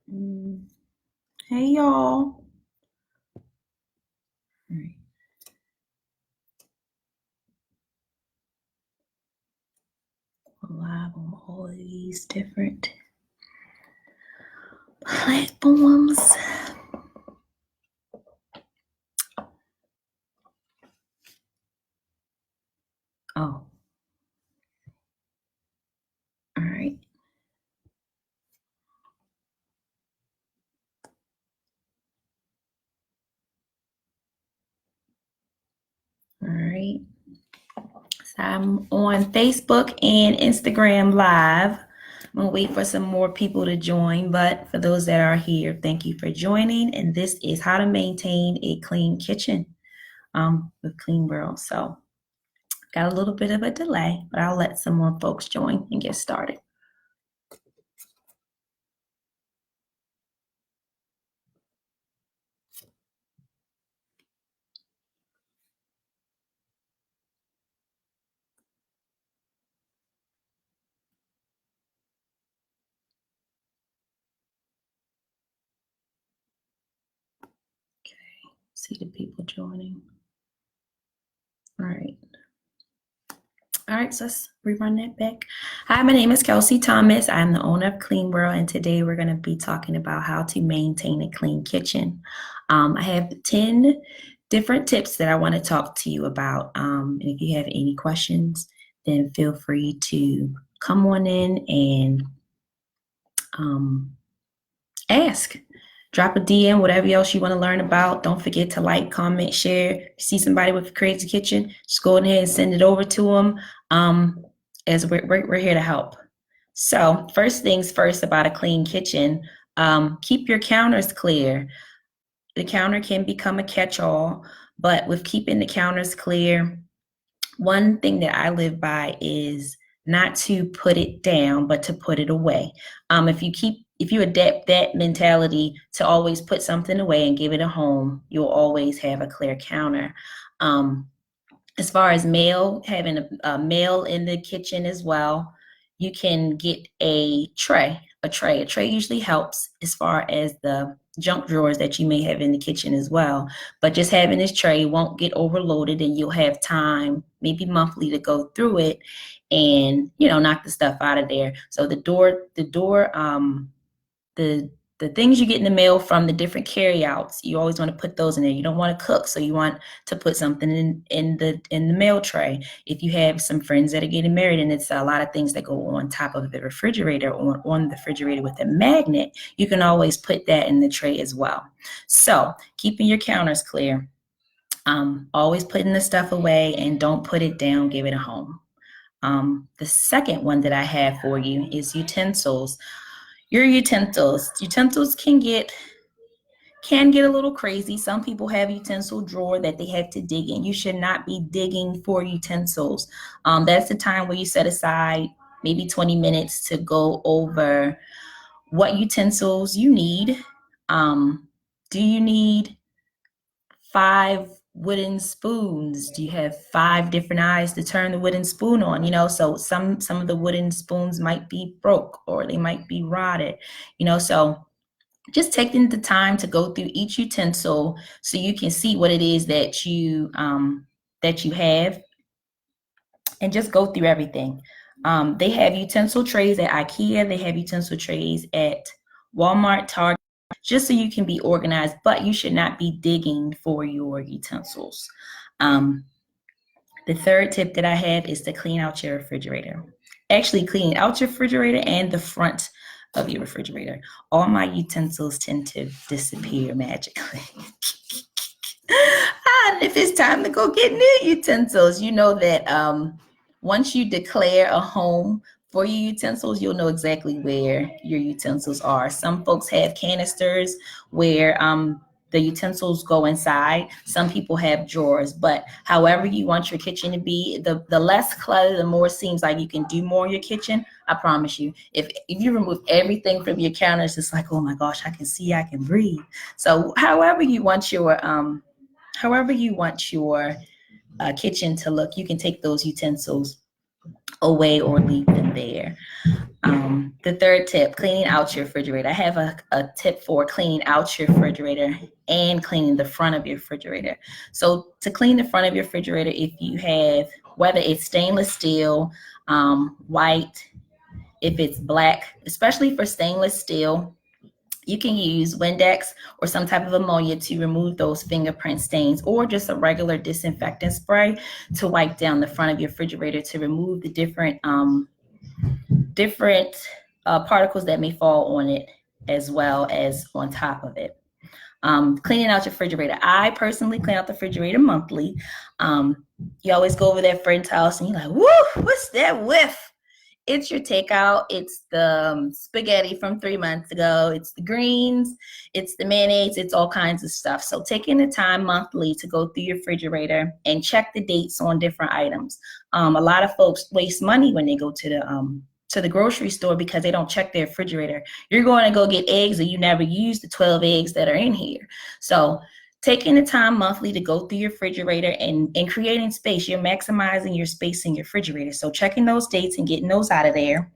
Hey y'all. All right. We're live on all of these different platforms. Oh, all right. All right. So I'm on Facebook and Instagram Live. I'm gonna wait for some more people to join, but for those that are here, thank you for joining. And this is how to maintain a clean kitchen with Klean World. So got a little bit of a delay, but I'll let some more folks join and get started. See the people joining. All right. All right, so let's rerun that back. Hi, my name is Kelsey Thomas. I'm the owner of Klean World, and today we're going to be talking about how to maintain a clean kitchen. I have 10 different tips that I want to talk to you about. And if you have any questions, then feel free to come on in and ask. Drop a DM, whatever else you want to learn about. Don't forget to like, comment, share. See somebody with a crazy kitchen, just go ahead and send it over to them. As we're here to help. So first things first about a clean kitchen, keep your counters clear. The counter can become a catch-all, but with keeping the counters clear, one thing that I live by is not to put it down, but to put it away. If you adapt that mentality to always put something away and give it a home, you'll always have a clear counter. As far as mail, having a mail in the kitchen as well, you can get a tray. A tray usually helps as far as the junk drawers that you may have in the kitchen as well. But just having this tray won't get overloaded, and you'll have time, maybe monthly, to go through it and knock the stuff out of there. So the things you get in the mail from the different carryouts, you always want to put those in there. You don't want to cook, so you want to put something in the mail tray. If you have some friends that are getting married and it's a lot of things that go on top of the refrigerator or on the refrigerator with a magnet, you can always put that in the tray as well. So keeping your counters clear, always putting the stuff away, and don't put it down, give it a home. The second one that I have for you is utensils. Your utensils can get a little crazy. Some people have utensil drawer that they have to dig in. You should not be digging for utensils. That's the time where you set aside maybe 20 minutes to go over what utensils you need. Do you need 5 wooden spoons? Do you have 5 different eyes to turn the wooden spoon on? So some of the wooden spoons might be broke or they might be rotted. So just taking the time to go through each utensil so you can see what it is that you have, and just go through everything. They have utensil trays at IKEA. They have utensil trays at Walmart, Target, just so you can be organized, but you should not be digging for your utensils. The third tip that I have is to clean out your refrigerator. Actually, clean out your refrigerator and the front of your refrigerator. All my utensils tend to disappear magically. And if it's time to go get new utensils, you know that once you declare a home for your utensils, you'll know exactly where your utensils are. Some folks have canisters where the utensils go inside. Some people have drawers, but however you want your kitchen to be, the less clutter, the more it seems like you can do more in your kitchen. I promise you, if you remove everything from your counters, it's like, oh my gosh, I can see, I can breathe. So however you want your kitchen to look, you can take those utensils away or leave them there. The third tip, cleaning out your refrigerator. I have a tip for cleaning out your refrigerator and cleaning the front of your refrigerator. So to clean the front of your refrigerator, if you have, whether it's stainless steel, white, if it's black, especially for stainless steel, you can use Windex or some type of ammonia to remove those fingerprint stains, or just a regular disinfectant spray to wipe down the front of your refrigerator to remove the different particles that may fall on it as well as on top of it. Cleaning out your refrigerator. I personally clean out the refrigerator monthly. You always go over that friend's house and you're like, woo, what's that whiff? It's your takeout. It's the spaghetti from 3 months ago. It's the greens. It's the mayonnaise. It's all kinds of stuff. So taking the time monthly to go through your refrigerator and check the dates on different items. A lot of folks waste money when they go to the grocery store because they don't check their refrigerator. You're going to go get eggs and you never use the 12 eggs that are in here. So taking the time monthly to go through your refrigerator and creating space, you're maximizing your space in your refrigerator. So checking those dates and getting those out of there.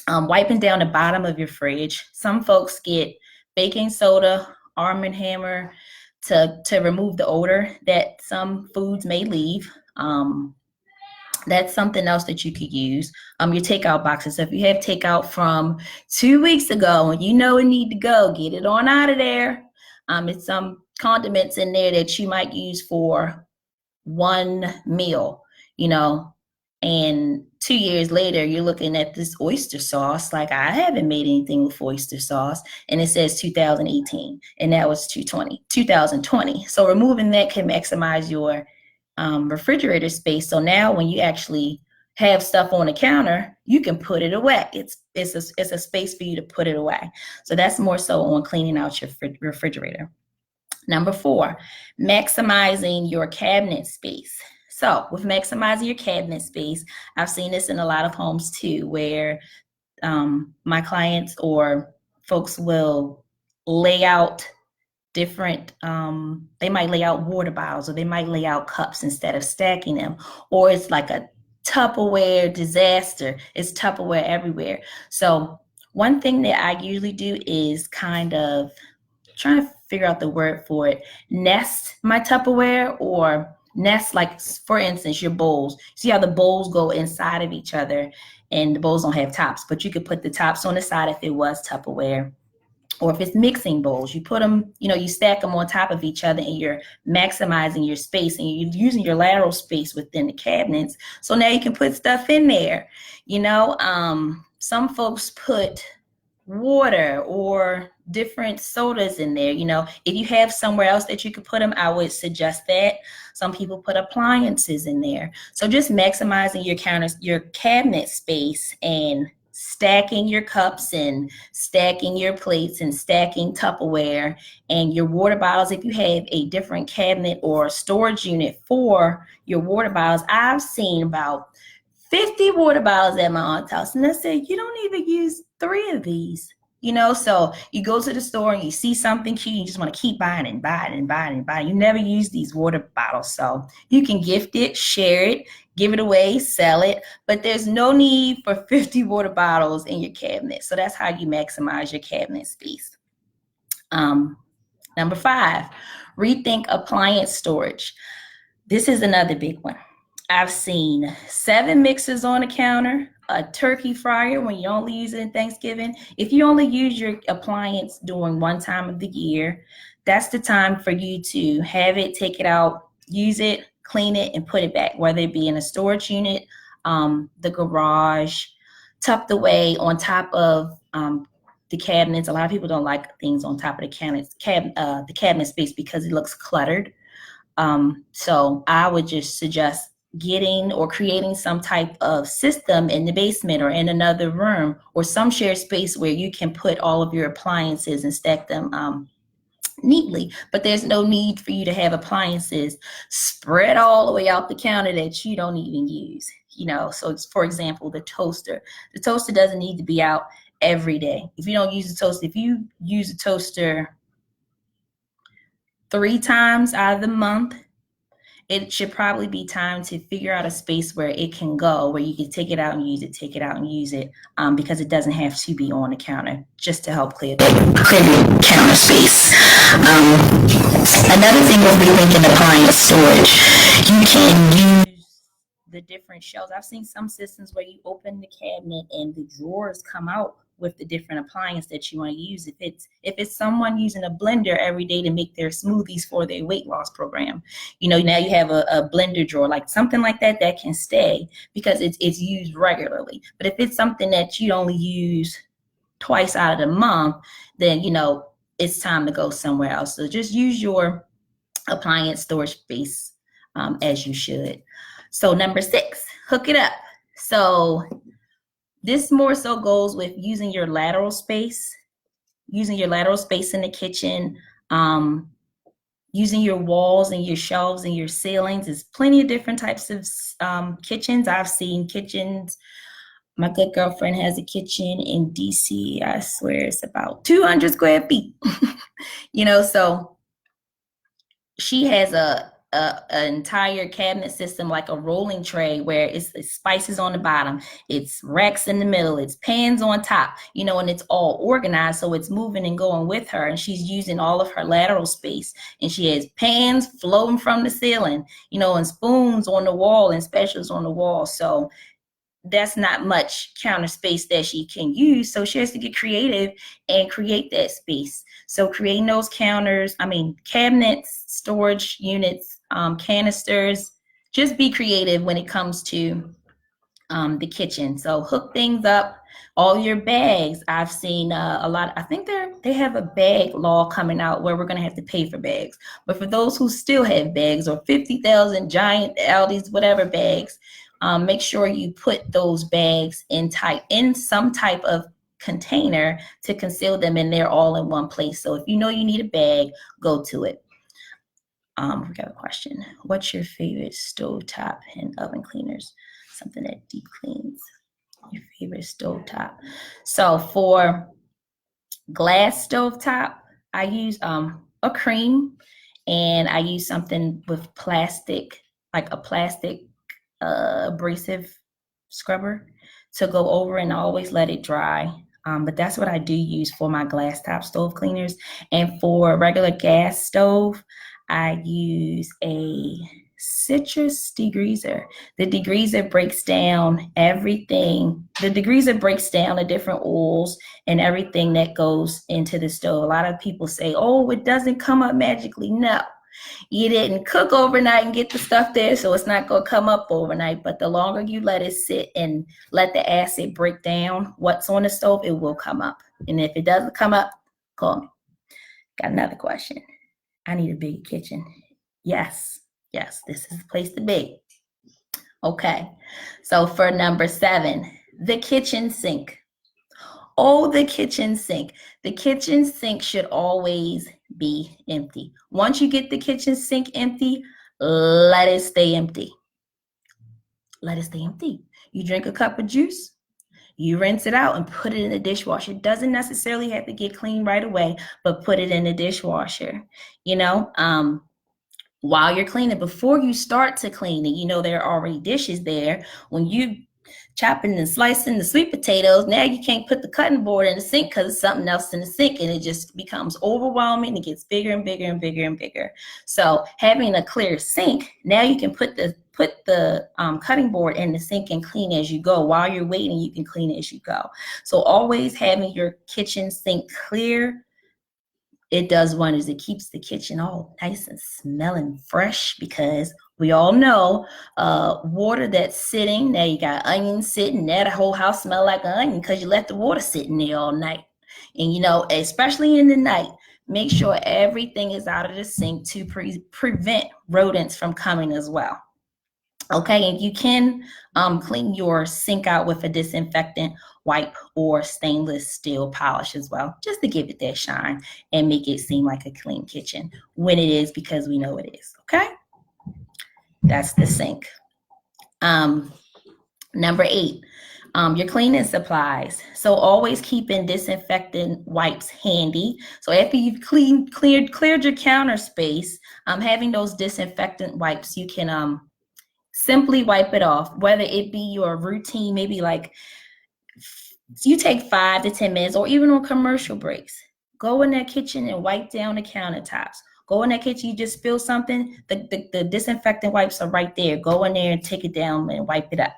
Wiping down the bottom of your fridge. Some folks get baking soda, Arm & Hammer to remove the odor that some foods may leave. That's something else that you could use. Your takeout boxes. So if you have takeout from 2 weeks ago and you know it need to go, get it on out of there. It's some condiments in there that you might use for one meal, and 2 years later, you're looking at this oyster sauce. Like, I haven't made anything with oyster sauce. And it says 2018, and that was 2020. So removing that can maximize your refrigerator space. So now when you actually have stuff on the counter, you can put it away. It's a space for you to put it away. So that's more so on cleaning out your refrigerator. Number 4, maximizing your cabinet space. So with maximizing your cabinet space, I've seen this in a lot of homes too, where my clients or folks will lay out different, they might lay out water bottles, or they might lay out cups instead of stacking them, or it's like a Tupperware disaster. It's Tupperware everywhere. So one thing that I usually do is kind of trying to figure out the word for it, nest my Tupperware, or nest, like, for instance, your bowls. See how the bowls go inside of each other, and the bowls don't have tops, but you could put the tops on the side if it was Tupperware. Or if it's mixing bowls, you put them, you stack them on top of each other, and you're maximizing your space, and you're using your lateral space within the cabinets. So now you can put stuff in there. Some folks put water or different sodas in there. If you have somewhere else that you could put them, I would suggest that. Some people put appliances in there. So just maximizing your cabinet space, and stacking your cups and stacking your plates and stacking Tupperware and your water bottles. If you have a different cabinet or storage unit for your water bottles, I've seen about 50 water bottles at my aunt's house. And I said, you don't even use 3 of these. So you go to the store and you see something cute, you just want to keep buying and buying and buying and buying. You never use these water bottles. So you can gift it, share it, give it away, sell it, but there's no need for 50 water bottles in your cabinet. So that's how you maximize your cabinet space. Number 5, rethink appliance storage. This is another big one. I've seen 7 mixers on the counter, a turkey fryer when you only use it in Thanksgiving. If you only use your appliance during one time of the year, that's the time for you to have it, take it out, use it, clean it, and put it back, whether it be in a storage unit, the garage, tucked away on top of the cabinets. A lot of people don't like things on top of the cabinet space because it looks cluttered. So I would just suggest getting or creating some type of system in the basement or in another room or some shared space where you can put all of your appliances and stack them neatly. But there's no need for you to have appliances spread all the way out the counter that you don't even use. So it's, for example, the toaster. The toaster doesn't need to be out every day. If you don't use the toaster, if you use a toaster 3 times out of the month, it should probably be time to figure out a space where it can go, where you can take it out and use it, take it out and use it, because it doesn't have to be on the counter, just to help clear the counter space. Another thing we'll be thinking appliance storage. You can use the different shelves. I've seen some systems where you open the cabinet and the drawers come out with the different appliance that you want to use. If it's someone using a blender every day to make their smoothies for their weight loss program, now you have a blender drawer, like something like that can stay because it's used regularly. But if it's something that you only use twice out of the month, then it's time to go somewhere else. So just use your appliance storage space as you should. So number 6, hook it up. So this more so goes with using your lateral space in the kitchen, using your walls and your shelves and your ceilings. There's plenty of different types of kitchens. I've seen kitchens. My good girlfriend has a kitchen in DC. I swear it's about 200 square feet. So she has an entire cabinet system, like a rolling tray, where it's spices on the bottom, it's racks in the middle, it's pans on top, and it's all organized, so it's moving and going with her, and she's using all of her lateral space, and she has pans floating from the ceiling, and spoons on the wall and specials on the wall. So that's not much counter space that she can use. So she has to get creative and create that space. So creating those cabinets, storage units, canisters, just be creative when it comes to the kitchen. So hook things up, all your bags. I've seen a lot. I think they have a bag law coming out where we're going to have to pay for bags. But for those who still have bags, or 50,000 giant Aldi's, whatever bags, make sure you put those bags in some type of container to conceal them, and they're all in one place. So if you need a bag, go to it. We got a question. What's your favorite stovetop and oven cleaners? Something that deep cleans. Your favorite stovetop. So for glass stovetop, I use a cream, and I use something with plastic, like a plastic abrasive scrubber to go over, and always let it dry. But that's what I do use for my glass top stove cleaners. And for regular gas stove, I use a citrus degreaser. The degreaser breaks down everything. The degreaser breaks down the different oils and everything that goes into the stove. A lot of people say, oh, it doesn't come up magically. No. You didn't cook overnight and get the stuff there, so it's not going to come up overnight. But the longer you let it sit and let the acid break down what's on the stove, it will come up. And if it doesn't come up, call me. Got another question. I need a big kitchen. Yes, this is the place to be. Okay, so for number 7, the kitchen sink. Oh, the kitchen sink. The kitchen sink should always be empty. Once you get the kitchen sink empty, let it stay empty. Let it stay empty. You drink a cup of juice, you rinse it out and put it in the dishwasher. It doesn't necessarily have to get clean right away, but put it in the dishwasher. While you're cleaning, before you start to clean it, there are already dishes there. When you chopping and slicing the sweet potatoes, now you can't put the cutting board in the sink because it's something else in the sink, and it just becomes overwhelming. It gets bigger and bigger and bigger and bigger. So having a clear sink, now you can put the cutting board in the sink and clean as you go. While you're waiting, you can clean as you go. So always having your kitchen sink clear, it does wonders. It keeps the kitchen all nice and smelling fresh, because we all know water that's sitting, now you got onions sitting there, the whole house smell like an onion because you let the water sit in there all night. And especially in the night, make sure everything is out of the sink to prevent rodents from coming as well. Okay, and you can clean your sink out with a disinfectant wipe or stainless steel polish as well, just to give it that shine and make it seem like a clean kitchen when it is, because we know it is. Okay, that's the sink. Number 8, Your cleaning supplies. So always keeping disinfectant wipes handy. So after you've cleared your counter space, having those disinfectant wipes, you can simply wipe it off, whether it be your routine, maybe like you take 5 to 10 minutes, or even on commercial breaks. Go in that kitchen and wipe down the countertops. Go in that kitchen, you just spill something, the disinfectant wipes are right there. Go in there and take it down and wipe it up.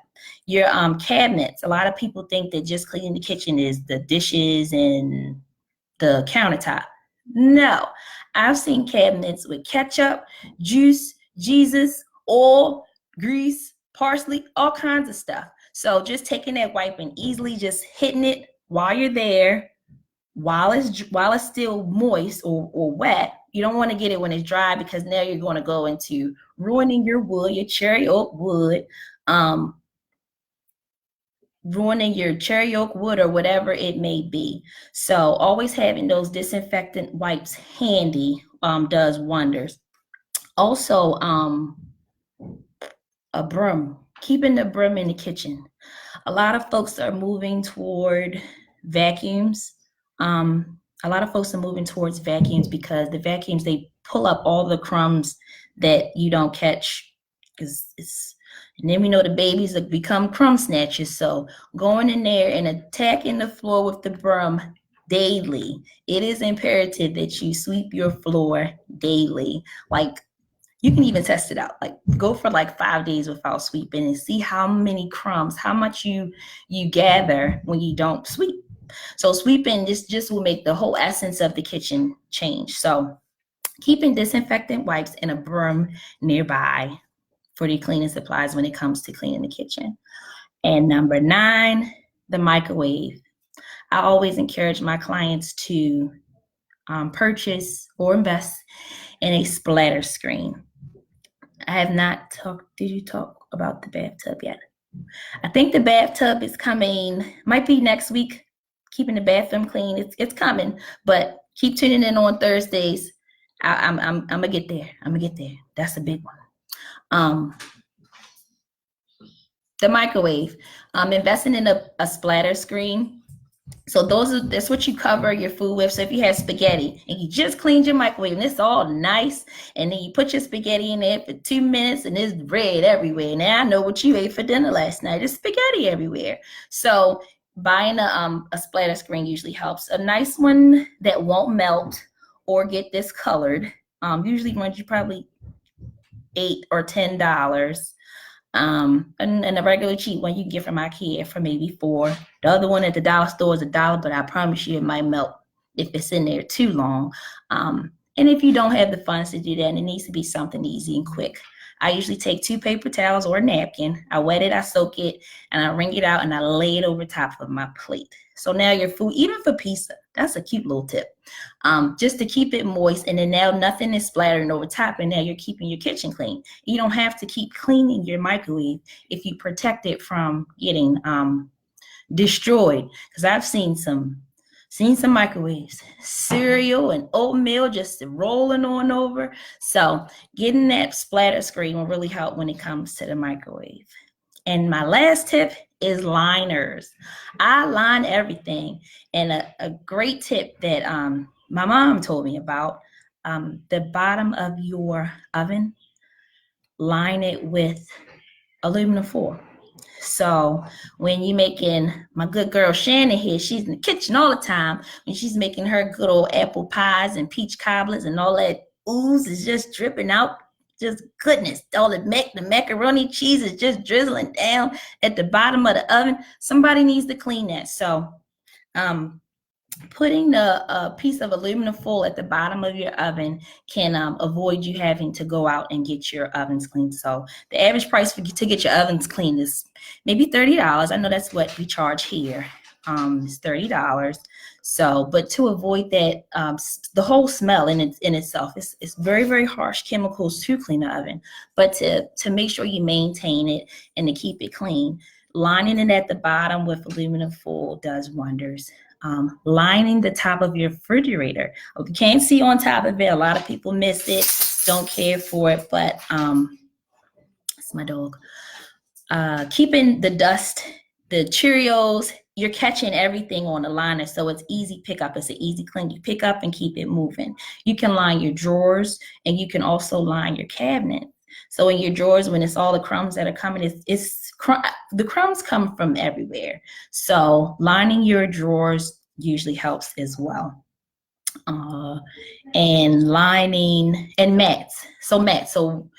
Your cabinets, a lot of people think that just cleaning the kitchen is the dishes and the countertop. No, I've seen cabinets with ketchup, juice, Jesus, oil, grease, parsley, all kinds of stuff. So just taking that wipe and easily just hitting it while you're there, while it's still moist or wet. You don't want to get it when it's dry, because now you're going to go into ruining your wood, your cherry oak wood, ruining your cherry oak wood or whatever it may be. So always having those disinfectant wipes handy does wonders. Also, a broom, keeping the broom in the kitchen. A lot of folks are moving toward vacuums. A lot of folks are moving towards vacuums because the vacuums, they pull up all the crumbs that you don't catch. And then we know the babies have become crumb snatchers. So going in there and attacking the floor with the broom daily, it is imperative that you sweep your floor daily. Like, you can even test it out. Like, go for like 5 days without sweeping and see how many crumbs, how much you gather when you don't sweep. So sweeping just will make the whole essence of the kitchen change. So keeping disinfectant wipes and a broom nearby for the cleaning supplies when it comes to cleaning the kitchen. And number 9, the microwave. I always encourage my clients to purchase or invest in a splatter screen. I have not talked. Did you talk about the bathtub yet? I think the bathtub is coming, might be next week. Keeping the bathroom clean, it's coming, but keep tuning in on Thursdays. I'm gonna get there. I'm gonna get there. That's a big one. The microwave. Investing in a splatter screen. So that's what you cover your food with. So if you have spaghetti and you just cleaned your microwave and it's all nice, and then you put your spaghetti in there for 2 minutes and it's red everywhere. Now I know what you ate for dinner last night. It's spaghetti everywhere. So buying a splatter screen usually helps. A nice one that won't melt or get discolored usually runs you probably $8 or $10. And a regular cheap one you can get from IKEA for maybe $4. The other one at the dollar store is $1, but I promise you it might melt if it's in there too long. And if you don't have the funds to do that, and it needs to be something easy and quick, I usually take 2 paper towels or a napkin. I wet it, I soak it, and I wring it out, and I lay it over top of my plate. So now your food, even for pizza, that's a cute little tip, just to keep it moist. And then now nothing is splattering over top, and now you're keeping your kitchen clean. You don't have to keep cleaning your microwave if you protect it from getting destroyed. Because I've seen some microwaves, cereal and oatmeal just rolling on over. So getting that splatter screen will really help when it comes to the microwave. And my last tip is liners. I line everything. And a great tip that my mom told me about, the bottom of your oven, line it with aluminum foil. So when you're making, my good girl Shannon here, she's in the kitchen all the time. When she's making her good old apple pies and peach cobblers and all that ooze is just dripping out, just goodness. All the macaroni cheese is just drizzling down at the bottom of the oven. Somebody needs to clean that. So putting a piece of aluminum foil at the bottom of your oven can avoid you having to go out and get your ovens cleaned. So the average price to get your ovens cleaned is maybe $30. I know that's what we charge here. It's $30. So, but to avoid that, the whole smell in itself, it's very, very harsh chemicals to clean the oven. But to make sure you maintain it and to keep it clean, lining it at the bottom with aluminum foil does wonders. Lining the top of your refrigerator. You can't see on top of it. A lot of people miss it, don't care for it, but it's my dog. Keeping the dust the Cheerios, you're catching everything on the liner, so it's easy pickup. It's an easy clean. You pick up and keep it moving. You can line your drawers, and you can also line your cabinet. So in your drawers, when it's all the crumbs that are coming, the crumbs come from everywhere. So lining your drawers usually helps as well. And lining and mats. So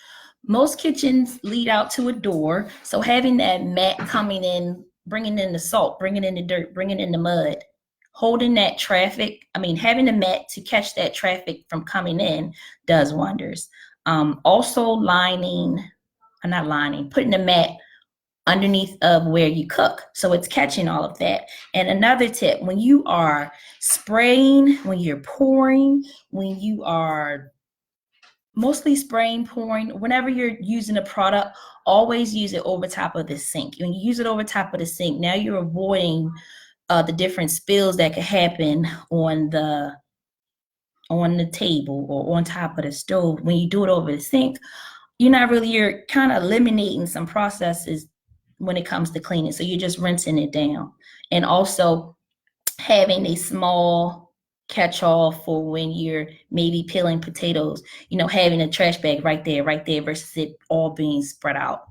most kitchens lead out to a door. So having that mat coming in, bringing in the salt, bringing in the dirt, bringing in the mud, holding that traffic, having a mat to catch that traffic from coming in does wonders. Also putting the mat underneath of where you cook, so it's catching all of that. And another tip, when you are spraying, when you're pouring, when you are mostly spraying, pouring, whenever you're using a product, always use it over top of the sink. When you use it over top of the sink, now you're avoiding the different spills that could happen on the table or on top of the stove. When you do it over the sink, you're kind of eliminating some processes when it comes to cleaning. So you're just rinsing it down. And also having a small catch-all for when you're maybe peeling potatoes, having a trash bag right there versus it all being spread out.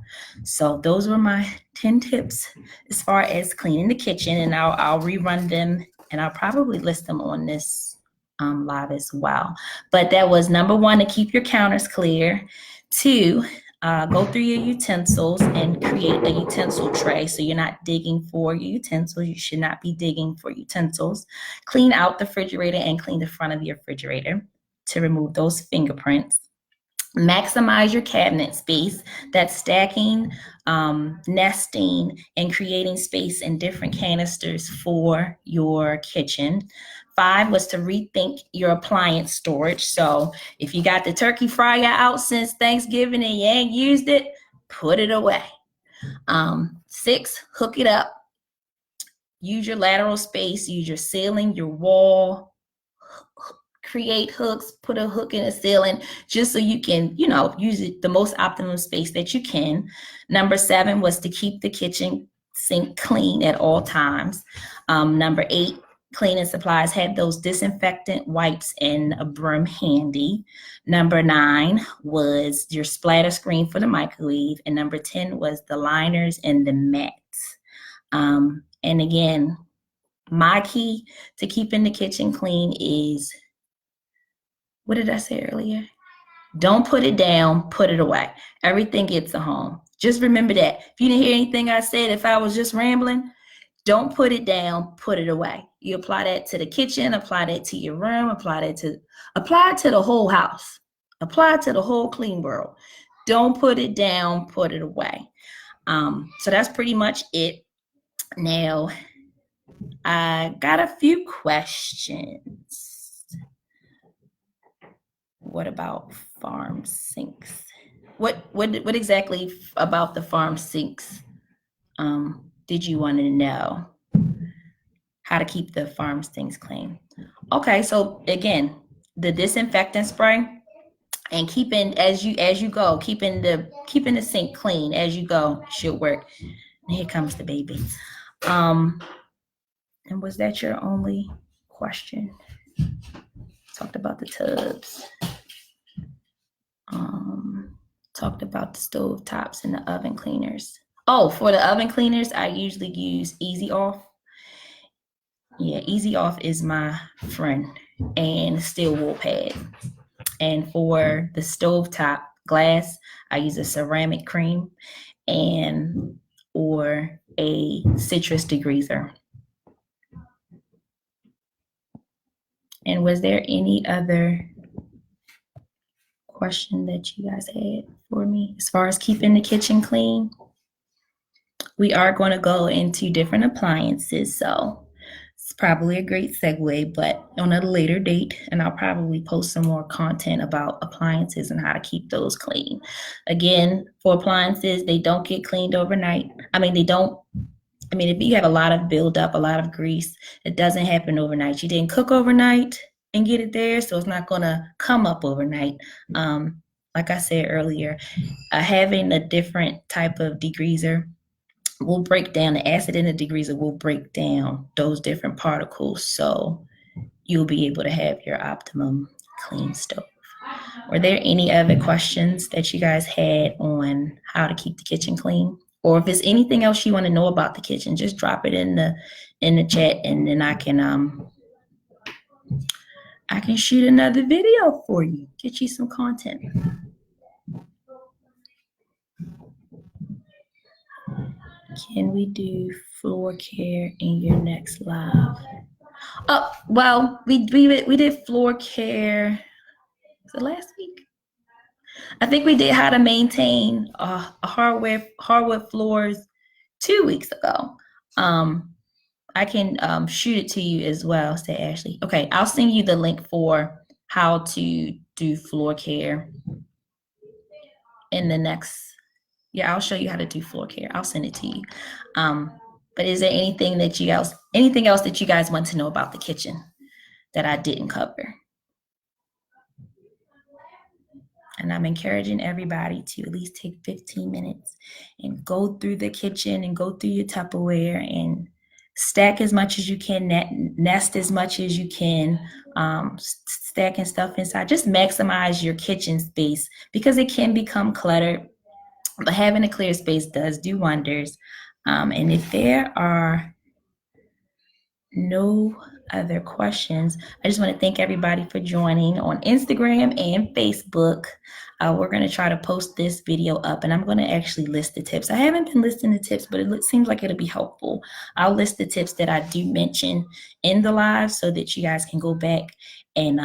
So those were my 10 tips as far as cleaning the kitchen, and I'll rerun them, and I'll probably list them on this live as well. But that was number 1, to keep your counters clear. 2, go through your utensils and create a utensil tray, so you're not digging for your utensils. You should not be digging for utensils. Clean out the refrigerator and clean the front of your refrigerator to remove those fingerprints. Maximize your cabinet space. That's stacking, nesting, and creating space in different canisters for your kitchen. 5 was to rethink your appliance storage. So if you got the turkey fryer out since Thanksgiving and you ain't used it, put it away. 6, hook it up. Use your lateral space, use your ceiling, your wall, create hooks, put a hook in the ceiling just so you can, use it the most optimum space that you can. Number 7 was to keep the kitchen sink clean at all times. Number 8, cleaning supplies, have those disinfectant wipes and a broom handy. Number 9 was your splatter screen for the microwave. And number 10 was the liners and the mats. And again, my key to keeping the kitchen clean is, what did I say earlier? Don't put it down, put it away. Everything gets a home. Just remember that. If you didn't hear anything I said, if I was just rambling, don't put it down, put it away. You apply that to the kitchen, apply that to your room, apply it to the whole house. Apply it to the whole clean world. Don't put it down, put it away. So that's pretty much it. Now, I got a few questions. What about farm sinks? What exactly about the farm sinks did you want to know? How to keep the farm sinks clean? Okay, so again, the disinfectant spray and keeping as you go, keeping the sink clean as you go should work. And here comes the baby. And was that your only question? Talked about the tubs. Talked about the stove tops and the oven cleaners. Oh, for the oven cleaners, I usually use Easy Off. Yeah, Easy Off is my friend, and steel wool pad. And for the stovetop glass, I use a ceramic cream or a citrus degreaser. And was there any other question that you guys had for me as far as keeping the kitchen clean? We are going to go into different appliances, so it's probably a great segue, but on a later date, and I'll probably post some more content about appliances and how to keep those clean. Again, for appliances, they don't get cleaned overnight. If you have a lot of buildup, a lot of grease, it doesn't happen overnight. You didn't cook overnight and get it there, so it's not going to come up overnight. Like I said earlier, having a different type of degreaser will break down the acid and the degreaser will break down those different particles, so you'll be able to have your optimum clean stove. Were there any other questions that you guys had on how to keep the kitchen clean? Or if there's anything else you want to know about the kitchen, just drop it in the chat, and then I can shoot another video for you, get you some content. Can we do floor care in your next live? Oh, well, we did floor care. Was it last week? I think we did how to maintain hardwood floors 2 weeks ago. I can shoot it to you as well, say Ashley. Okay, I'll send you the link for how to do floor care in the next. Yeah, I'll show you how to do floor care. I'll send it to you. But is there anything else that you guys want to know about the kitchen that I didn't cover? And I'm encouraging everybody to at least take 15 minutes and go through the kitchen and go through your Tupperware and stack as much as you can, nest as much as you can, stacking stuff inside. Just maximize your kitchen space because it can become cluttered, but having a clear space does do wonders. And if there are no other questions, I just want to thank everybody for joining on Instagram and Facebook. We're going to try to post this video up, and I'm going to actually list the tips. I haven't been listing the tips, but it seems like it'll be helpful. I'll list the tips that I do mention in the live so that you guys can go back and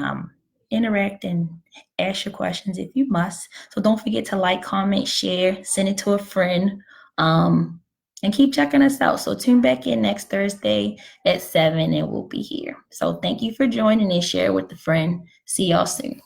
interact and ask your questions if you must. So don't forget to like, comment, share, send it to a friend. And keep checking us out. So tune back in next Thursday at 7 and we'll be here. So thank you for joining and share with a friend. See y'all soon.